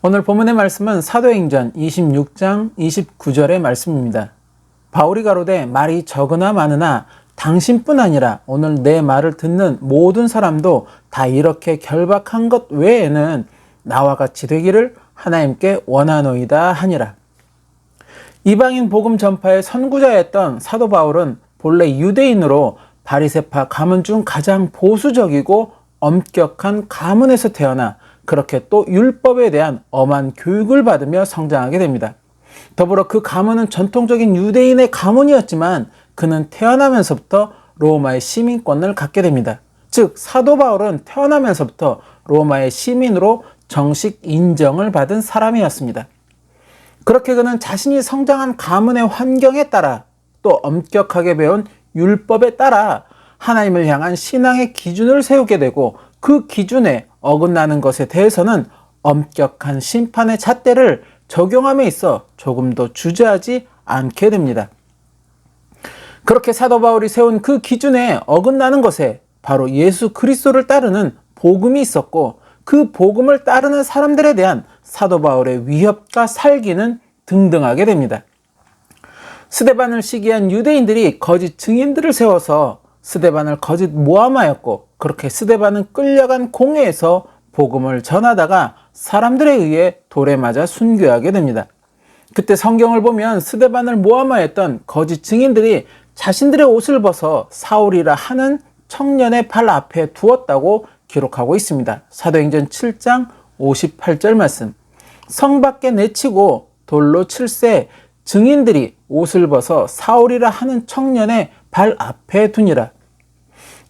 오늘 본문의 말씀은 사도행전 26장 29절의 말씀입니다. 바울이 가로되 말이 적으나 많으나 당신뿐 아니라 오늘 내 말을 듣는 모든 사람도 다 이렇게 결박한 것 외에는 나와 같이 되기를 하나님께 원하노이다 하니라. 이방인 복음 전파의 선구자였던 사도 바울은 본래 유대인으로 바리새파 가문 중 가장 보수적이고 엄격한 가문에서 태어나 그렇게 또 율법에 대한 엄한 교육을 받으며 성장하게 됩니다. 더불어 그 가문은 전통적인 유대인의 가문이었지만 그는 태어나면서부터 로마의 시민권을 갖게 됩니다. 즉 사도 바울은 태어나면서부터 로마의 시민으로 정식 인정을 받은 사람이었습니다. 그렇게 그는 자신이 성장한 가문의 환경에 따라 또 엄격하게 배운 율법에 따라 하나님을 향한 신앙의 기준을 세우게 되고 그 기준에 어긋나는 것에 대해서는 엄격한 심판의 잣대를 적용함에 있어 조금도 주저하지 않게 됩니다. 그렇게 사도 바울이 세운 그 기준에 어긋나는 것에 바로 예수 그리스도를 따르는 복음이 있었고 그 복음을 따르는 사람들에 대한 사도 바울의 위협과 살기는 등등하게 됩니다. 스데반을 시기한 유대인들이 거짓 증인들을 세워서 스데반을 거짓 모함하였고 그렇게 스데반은 끌려간 공회에서 복음을 전하다가 사람들에 의해 돌에 맞아 순교하게 됩니다. 그때 성경을 보면 스데반을 모함하였던 거짓 증인들이 자신들의 옷을 벗어 사울이라 하는 청년의 발 앞에 두었다고 기록하고 있습니다. 사도행전 7장 58절 말씀. 성 밖에 내치고 돌로 칠세 증인들이 옷을 벗어 사울이라 하는 청년의 발 앞에 두니라.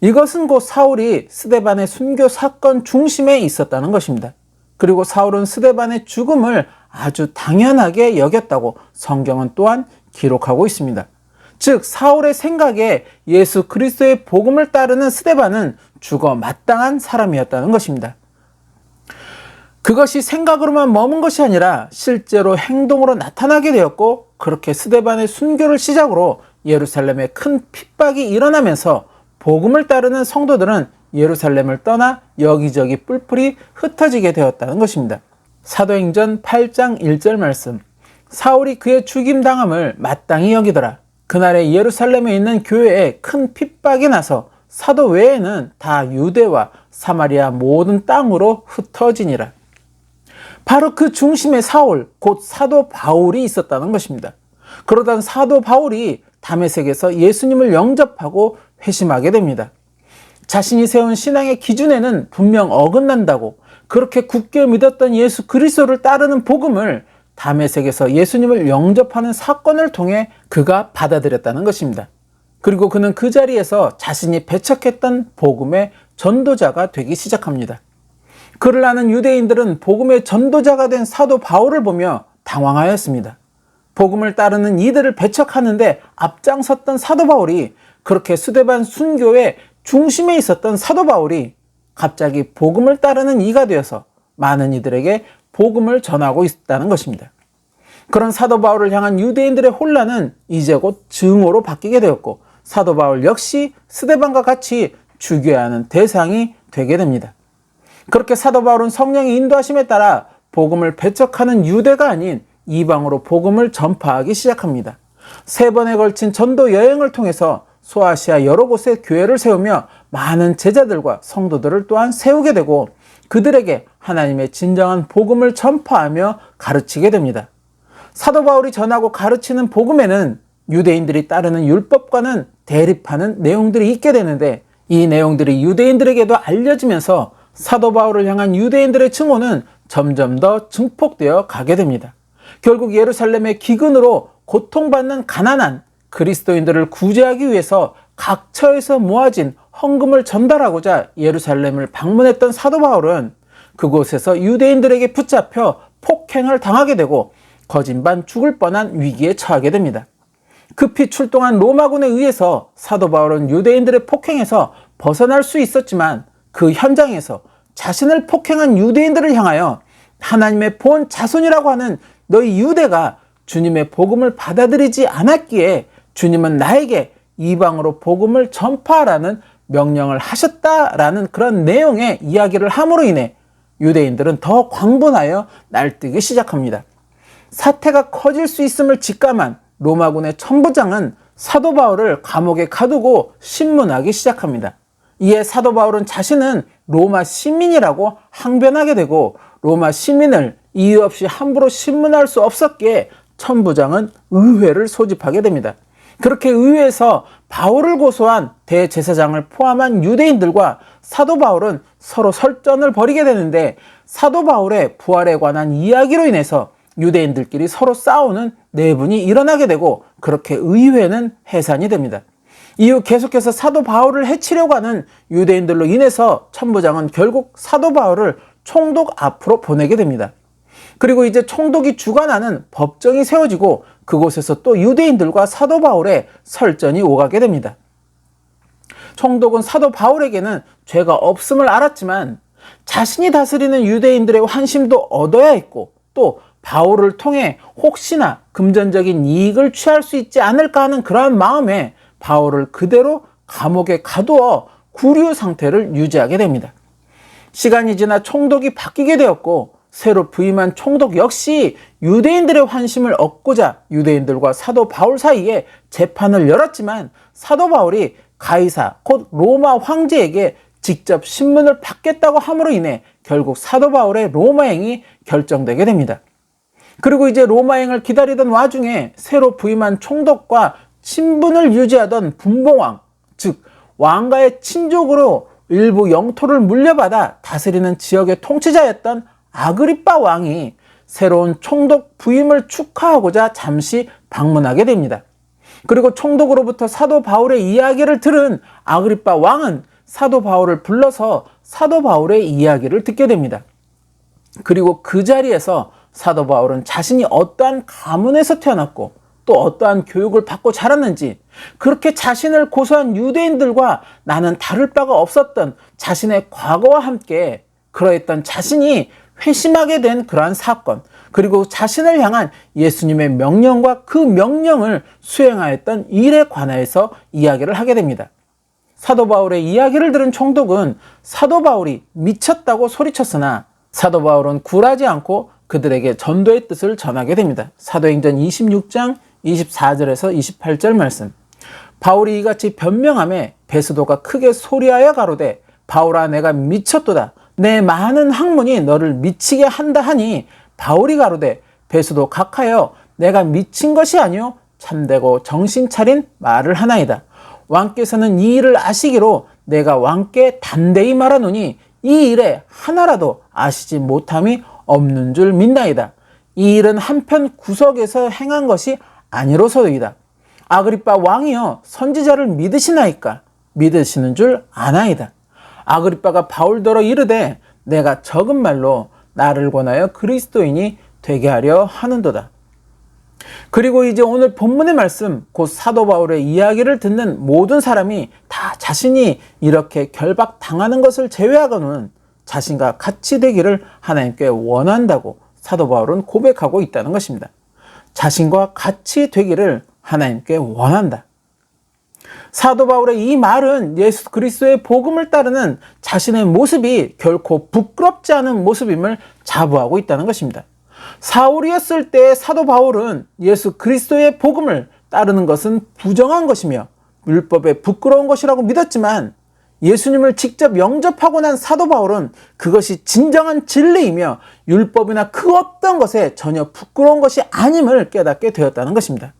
이것은 곧 사울이 스데반의 순교 사건 중심에 있었다는 것입니다. 그리고 사울은 스데반의 죽음을 아주 당연하게 여겼다고 성경은 또한 기록하고 있습니다. 즉 사울의 생각에 예수 그리스도의 복음을 따르는 스데반은 죽어 마땅한 사람이었다는 것입니다. 그것이 생각으로만 머문 것이 아니라 실제로 행동으로 나타나게 되었고 그렇게 스데반의 순교를 시작으로 예루살렘에 큰 핍박이 일어나면서 복음을 따르는 성도들은 예루살렘을 떠나 여기저기 뿔뿔이 흩어지게 되었다는 것입니다. 사도행전 8장 1절 말씀. 사울이 그의 죽임당함을 마땅히 여기더라. 그날에 예루살렘에 있는 교회에 큰 핍박이 나서 사도 외에는 다 유대와 사마리아 모든 땅으로 흩어지니라. 바로 그 중심에 사울, 곧 사도 바울이 있었다는 것입니다. 그러던 사도 바울이 다메섹에서 예수님을 영접하고 회심하게 됩니다. 자신이 세운 신앙의 기준에는 분명 어긋난다고 그렇게 굳게 믿었던 예수 그리스도를 따르는 복음을 다메섹에서 예수님을 영접하는 사건을 통해 그가 받아들였다는 것입니다. 그리고 그는 그 자리에서 자신이 배척했던 복음의 전도자가 되기 시작합니다. 그를 아는 유대인들은 복음의 전도자가 된 사도 바울을 보며 당황하였습니다. 복음을 따르는 이들을 배척하는데 앞장섰던 사도 바울이 그렇게 스데반 순교의 중심에 있었던 사도 바울이 갑자기 복음을 따르는 이가 되어서 많은 이들에게 복음을 전하고 있다는 것입니다. 그런 사도 바울을 향한 유대인들의 혼란은 이제 곧 증오로 바뀌게 되었고 사도 바울 역시 스데반과 같이 죽여야 하는 대상이 되게 됩니다. 그렇게 사도 바울은 성령의 인도하심에 따라 복음을 배척하는 유대가 아닌 이방으로 복음을 전파하기 시작합니다. 3번에 걸친 전도 여행을 통해서 소아시아 여러 곳에 교회를 세우며 많은 제자들과 성도들을 또한 세우게 되고 그들에게 하나님의 진정한 복음을 전파하며 가르치게 됩니다. 사도 바울이 전하고 가르치는 복음에는 유대인들이 따르는 율법과는 대립하는 내용들이 있게 되는데 이 내용들이 유대인들에게도 알려지면서 사도 바울을 향한 유대인들의 증오는 점점 더 증폭되어 가게 됩니다. 결국 예루살렘의 기근으로 고통받는 가난한 그리스도인들을 구제하기 위해서 각처에서 모아진 헌금을 전달하고자 예루살렘을 방문했던 사도 바울은 그곳에서 유대인들에게 붙잡혀 폭행을 당하게 되고 거짓반 죽을 뻔한 위기에 처하게 됩니다. 급히 출동한 로마군에 의해서 사도 바울은 유대인들의 폭행에서 벗어날 수 있었지만 그 현장에서 자신을 폭행한 유대인들을 향하여 하나님의 본 자손이라고 하는 너희 유대가 주님의 복음을 받아들이지 않았기에 주님은 나에게 이방으로 복음을 전파하라는 명령을 하셨다라는 그런 내용의 이야기를 함으로 인해 유대인들은 더 광분하여 날뛰기 시작합니다. 사태가 커질 수 있음을 직감한 로마군의 천부장은 사도 바울을 감옥에 가두고 신문하기 시작합니다. 이에 사도 바울은 자신은 로마 시민이라고 항변하게 되고 로마 시민을 이유 없이 함부로 신문할 수 없었기에 천부장은 의회를 소집하게 됩니다. 그렇게 의회에서 바울을 고소한 대제사장을 포함한 유대인들과 사도 바울은 서로 설전을 벌이게 되는데 사도 바울의 부활에 관한 이야기로 인해서 유대인들끼리 서로 싸우는 내분이 일어나게 되고 그렇게 의회는 해산이 됩니다. 이후 계속해서 사도 바울을 해치려고 하는 유대인들로 인해서 천부장은 결국 사도 바울을 총독 앞으로 보내게 됩니다. 그리고 이제 총독이 주관하는 법정이 세워지고 그곳에서 또 유대인들과 사도 바울의 설전이 오가게 됩니다. 총독은 사도 바울에게는 죄가 없음을 알았지만 자신이 다스리는 유대인들의 환심도 얻어야 했고 또 바울을 통해 혹시나 금전적인 이익을 취할 수 있지 않을까 하는 그러한 마음에 바울을 그대로 감옥에 가두어 구류 상태를 유지하게 됩니다. 시간이 지나 총독이 바뀌게 되었고 새로 부임한 총독 역시 유대인들의 환심을 얻고자 유대인들과 사도 바울 사이에 재판을 열었지만 사도 바울이 가이사 곧 로마 황제에게 직접 신문을 받겠다고 함으로 인해 결국 사도 바울의 로마행이 결정되게 됩니다. 그리고 이제 로마행을 기다리던 와중에 새로 부임한 총독과 친분을 유지하던 분봉왕, 즉 왕가의 친족으로 일부 영토를 물려받아 다스리는 지역의 통치자였던 아그리빠 왕이 새로운 총독 부임을 축하하고자 잠시 방문하게 됩니다. 그리고 총독으로부터 사도 바울의 이야기를 들은 아그리빠 왕은 사도 바울을 불러서 사도 바울의 이야기를 듣게 됩니다. 그리고 그 자리에서 사도 바울은 자신이 어떠한 가문에서 태어났고 또 어떠한 교육을 받고 자랐는지 그렇게 자신을 고소한 유대인들과 나는 다를 바가 없었던 자신의 과거와 함께 그러했던 자신이 회심하게 된 그러한 사건 그리고 자신을 향한 예수님의 명령과 그 명령을 수행하였던 일에 관하여서 이야기를 하게 됩니다. 사도 바울의 이야기를 들은 총독은 사도 바울이 미쳤다고 소리쳤으나 사도 바울은 굴하지 않고 그들에게 전도의 뜻을 전하게 됩니다. 사도행전 26장 24절에서 28절 말씀. 바울이 이같이 변명하며 베스도가 크게 소리하여 가로되 바울아 내가 미쳤도다. 내 많은 학문이 너를 미치게 한다 하니 바울이 가로되 베스도 각하여 내가 미친 것이 아니요 참되고 정신 차린 말을 하나이다. 왕께서는 이 일을 아시기로 내가 왕께 단대히 말하노니 이 일에 하나라도 아시지 못함이 없는 줄 믿나이다. 이 일은 한편 구석에서 행한 것이 아니로소이다. 아그리빠 왕이여 선지자를 믿으시나이까? 믿으시는 줄 아나이다. 아그리빠가 바울더러 이르되 내가 적은 말로 나를 권하여 그리스도인이 되게 하려 하는도다. 그리고 이제 오늘 본문의 말씀 곧 사도 바울의 이야기를 듣는 모든 사람이 다 자신이 이렇게 결박당하는 것을 제외하고는 자신과 같이 되기를 하나님께 원한다고 사도 바울은 고백하고 있다는 것입니다. 자신과 같이 되기를 하나님께 원한다. 사도 바울의 이 말은 예수 그리스도의 복음을 따르는 자신의 모습이 결코 부끄럽지 않은 모습임을 자부하고 있다는 것입니다. 사울이었을 때 사도 바울은 예수 그리스도의 복음을 따르는 것은 부정한 것이며 율법에 부끄러운 것이라고 믿었지만 예수님을 직접 영접하고 난 사도 바울은 그것이 진정한 진리이며 율법이나 그 어떤 것에 전혀 부끄러운 것이 아님을 깨닫게 되었다는 것입니다.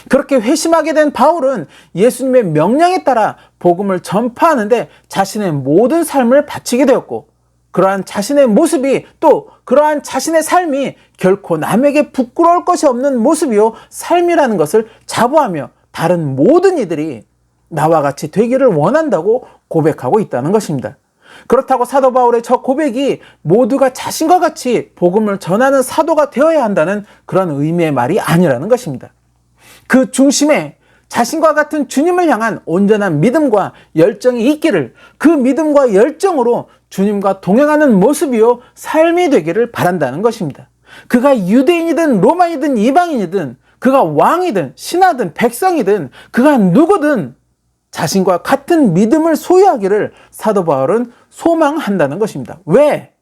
그렇게 회심하게 된 바울은 예수님의 명령에 따라 복음을 전파하는데 자신의 모든 삶을 바치게 되었고 그러한 자신의 모습이 또 그러한 자신의 삶이 결코 남에게 부끄러울 것이 없는 모습이요 삶이라는 것을 자부하며 다른 모든 이들이 나와 같이 되기를 원한다고 고백하고 있다는 것입니다. 그렇다고 사도 바울의 저 고백이 모두가 자신과 같이 복음을 전하는 사도가 되어야 한다는 그런 의미의 말이 아니라는 것입니다. 그 중심에 자신과 같은 주님을 향한 온전한 믿음과 열정이 있기를 그 믿음과 열정으로 주님과 동행하는 모습이요 삶이 되기를 바란다는 것입니다. 그가 유대인이든 로마이든 이방인이든 그가 왕이든 신하든 백성이든 그가 누구든 자신과 같은 믿음을 소유하기를 사도 바울은 소망한다는 것입니다. 왜?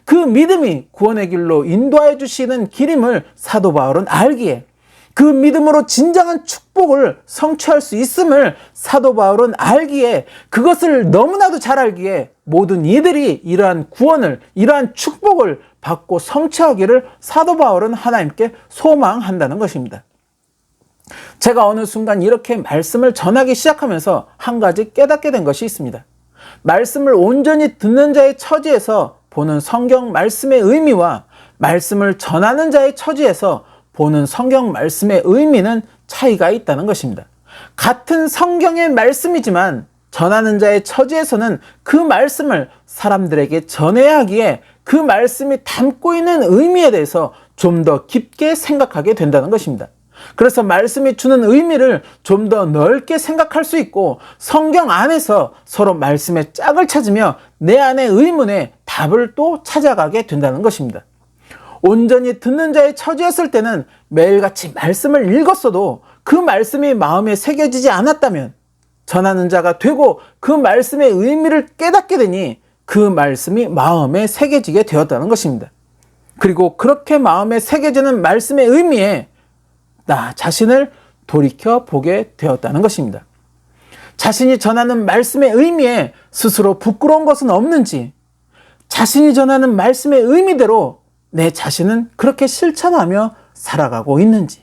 그 믿음이 구원의 길로 인도하여 주시는 길임을 사도 바울은 알기에, 그 믿음으로 진정한 축복을 성취할 수 있음을 사도 바울은 알기에, 그것을 너무나도 잘 알기에 모든 이들이 이러한 구원을, 이러한 축복을 받고 성취하기를 사도 바울은 하나님께 소망한다는 것입니다. 제가 어느 순간 이렇게 말씀을 전하기 시작하면서 한 가지 깨닫게 된 것이 있습니다. 말씀을 온전히 듣는 자의 처지에서 보는 성경 말씀의 의미와 말씀을 전하는 자의 처지에서 보는 성경 말씀의 의미는 차이가 있다는 것입니다. 같은 성경의 말씀이지만 전하는 자의 처지에서는 그 말씀을 사람들에게 전해야 하기에 그 말씀이 담고 있는 의미에 대해서 좀 더 깊게 생각하게 된다는 것입니다. 그래서 말씀이 주는 의미를 좀 더 넓게 생각할 수 있고, 성경 안에서 서로 말씀의 짝을 찾으며 내 안의 의문에 답을 또 찾아가게 된다는 것입니다. 온전히 듣는 자의 처지였을 때는 매일같이 말씀을 읽었어도 그 말씀이 마음에 새겨지지 않았다면 전하는 자가 되고 그 말씀의 의미를 깨닫게 되니 그 말씀이 마음에 새겨지게 되었다는 것입니다. 그리고 그렇게 마음에 새겨지는 말씀의 의미에 나 자신을 돌이켜 보게 되었다는 것입니다. 자신이 전하는 말씀의 의미에 스스로 부끄러운 것은 없는지, 자신이 전하는 말씀의 의미대로 내 자신은 그렇게 실천하며 살아가고 있는지,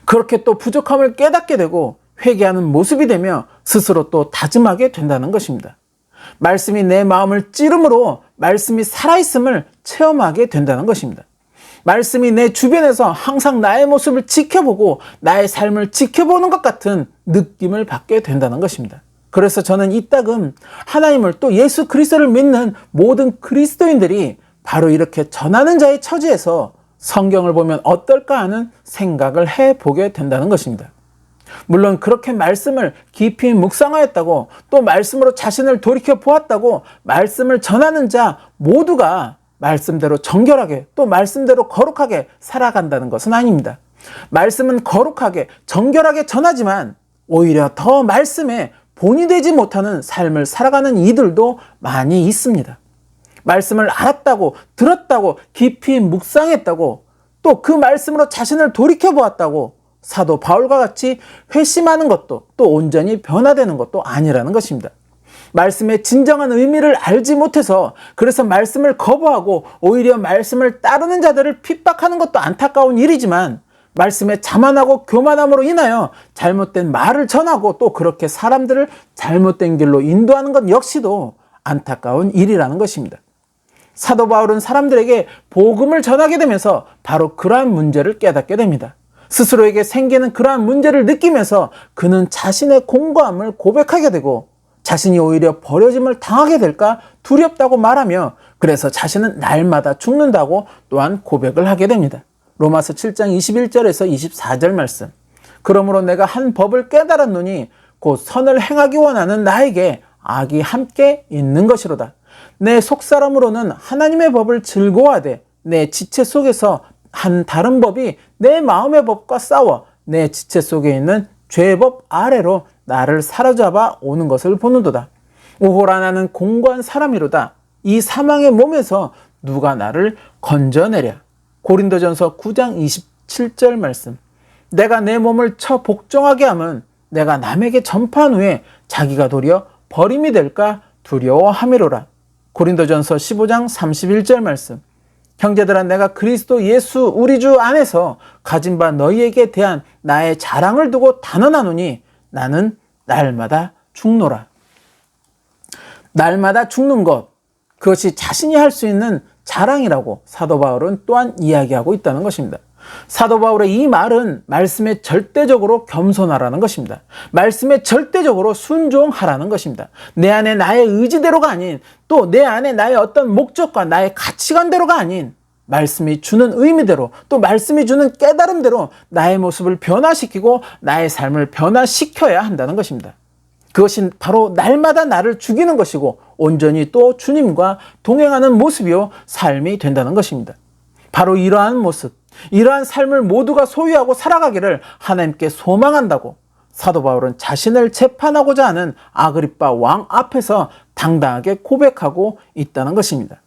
그렇게 또 부족함을 깨닫게 되고 회개하는 모습이 되며 스스로 또 다짐하게 된다는 것입니다. 말씀이 내 마음을 찌름으로 말씀이 살아있음을 체험하게 된다는 것입니다. 말씀이 내 주변에서 항상 나의 모습을 지켜보고 나의 삶을 지켜보는 것 같은 느낌을 받게 된다는 것입니다. 그래서 저는 이따금 하나님을 또 예수 그리스도를 믿는 모든 그리스도인들이 바로 이렇게 전하는 자의 처지에서 성경을 보면 어떨까 하는 생각을 해보게 된다는 것입니다. 물론 그렇게 말씀을 깊이 묵상하였다고, 또 말씀으로 자신을 돌이켜 보았다고 말씀을 전하는 자 모두가 말씀대로 정결하게 또 말씀대로 거룩하게 살아간다는 것은 아닙니다. 말씀은 거룩하게 정결하게 전하지만 오히려 더 말씀에 본이 되지 못하는 삶을 살아가는 이들도 많이 있습니다. 말씀을 알았다고, 들었다고, 깊이 묵상했다고, 또 그 말씀으로 자신을 돌이켜 보았다고 사도 바울과 같이 회심하는 것도 또 온전히 변화되는 것도 아니라는 것입니다. 말씀의 진정한 의미를 알지 못해서 그래서 말씀을 거부하고 오히려 말씀을 따르는 자들을 핍박하는 것도 안타까운 일이지만, 말씀에 자만하고 교만함으로 인하여 잘못된 말을 전하고 또 그렇게 사람들을 잘못된 길로 인도하는 것 역시도 안타까운 일이라는 것입니다. 사도 바울은 사람들에게 복음을 전하게 되면서 바로 그러한 문제를 깨닫게 됩니다. 스스로에게 생기는 그러한 문제를 느끼면서 그는 자신의 공고함을 고백하게 되고 자신이 오히려 버려짐을 당하게 될까 두렵다고 말하며, 그래서 자신은 날마다 죽는다고 또한 고백을 하게 됩니다. 로마서 7장 21절에서 24절 말씀. 그러므로 내가 한 법을 깨달았노니 곧 선을 행하기 원하는 나에게 악이 함께 있는 것이로다. 내 속사람으로는 하나님의 법을 즐거워하되 내 지체 속에서 한 다른 법이 내 마음의 법과 싸워 내 지체 속에 있는 죄의 법 아래로 나를 사로잡아 오는 것을 보는도다. 오호라 나는 공고한 사람이로다. 이 사망의 몸에서 누가 나를 건져내랴. 고린도전서 9장 27절 말씀. 내가 내 몸을 쳐 복종하게 함은 내가 남에게 전파한 후에 자기가 도리어 버림이 될까 두려워함이로라. 고린도전서 15장 31절 말씀. 형제들아, 내가 그리스도 예수 우리 주 안에서 가진 바 너희에게 대한 나의 자랑을 두고 단언하노니 나는 날마다 죽노라. 날마다 죽는 것, 그것이 자신이 할 수 있는 자랑이라고 사도 바울은 또한 이야기하고 있다는 것입니다. 사도 바울의 이 말은 말씀에 절대적으로 겸손하라는 것입니다. 말씀에 절대적으로 순종하라는 것입니다. 내 안에 나의 의지대로가 아닌, 또 내 안에 나의 어떤 목적과 나의 가치관대로가 아닌 말씀이 주는 의미대로, 또 말씀이 주는 깨달음대로 나의 모습을 변화시키고 나의 삶을 변화시켜야 한다는 것입니다. 그것이 바로 날마다 나를 죽이는 것이고 온전히 또 주님과 동행하는 모습이요 삶이 된다는 것입니다. 바로 이러한 모습, 이러한 삶을 모두가 소유하고 살아가기를 하나님께 소망한다고 사도 바울은 자신을 재판하고자 하는 아그리빠 왕 앞에서 당당하게 고백하고 있다는 것입니다.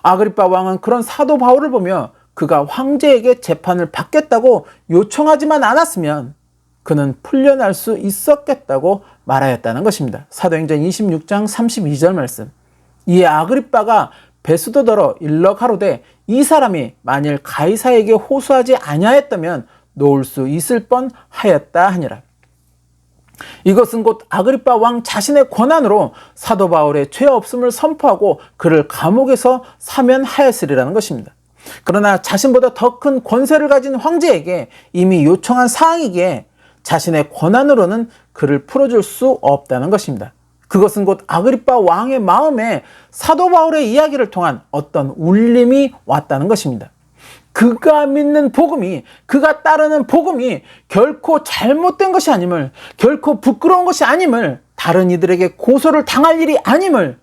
아그리빠 왕은 그런 사도 바울을 보며 그가 황제에게 재판을 받겠다고 요청하지만 않았으면 그는 풀려날 수 있었겠다고 말하였다는 것입니다. 사도행전 26장 32절 말씀. 이에 아그리빠가 베스도더러 일러 가로되 이 사람이 만일 가이사에게 호소하지 아니하였다면 놓을 수 있을 뻔하였다 하니라. 이것은 곧 아그리빠 왕 자신의 권한으로 사도 바울의 죄 없음을 선포하고 그를 감옥에서 사면하였으리라는 것입니다. 그러나 자신보다 더 큰 권세를 가진 황제에게 이미 요청한 사항이기에 자신의 권한으로는 그를 풀어줄 수 없다는 것입니다. 그것은 곧 아그리빠 왕의 마음에 사도 바울의 이야기를 통한 어떤 울림이 왔다는 것입니다. 그가 믿는 복음이, 그가 따르는 복음이 결코 잘못된 것이 아님을, 결코 부끄러운 것이 아님을, 다른 이들에게 고소를 당할 일이 아님을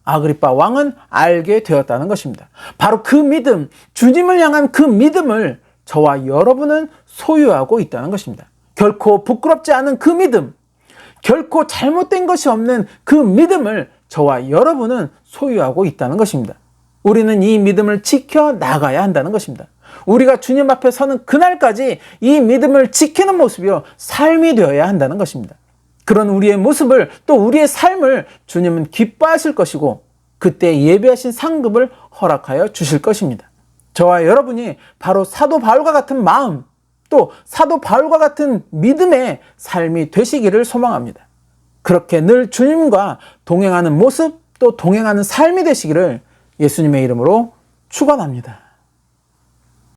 아그리빠 왕은 알게 되었다는 것입니다. 바로 그 믿음, 주님을 향한 그 믿음을 저와 여러분은 소유하고 있다는 것입니다. 결코 부끄럽지 않은 그 믿음, 결코 잘못된 것이 없는 그 믿음을 저와 여러분은 소유하고 있다는 것입니다. 우리는 이 믿음을 지켜 나가야 한다는 것입니다. 우리가 주님 앞에 서는 그날까지 이 믿음을 지키는 모습이요, 삶이 되어야 한다는 것입니다. 그런 우리의 모습을, 또 우리의 삶을 주님은 기뻐하실 것이고 그때 예비하신 상급을 허락하여 주실 것입니다. 저와 여러분이 바로 사도 바울과 같은 마음, 또 사도 바울과 같은 믿음의 삶이 되시기를 소망합니다. 그렇게 늘 주님과 동행하는 모습, 또 동행하는 삶이 되시기를 예수님의 이름으로 축원합니다.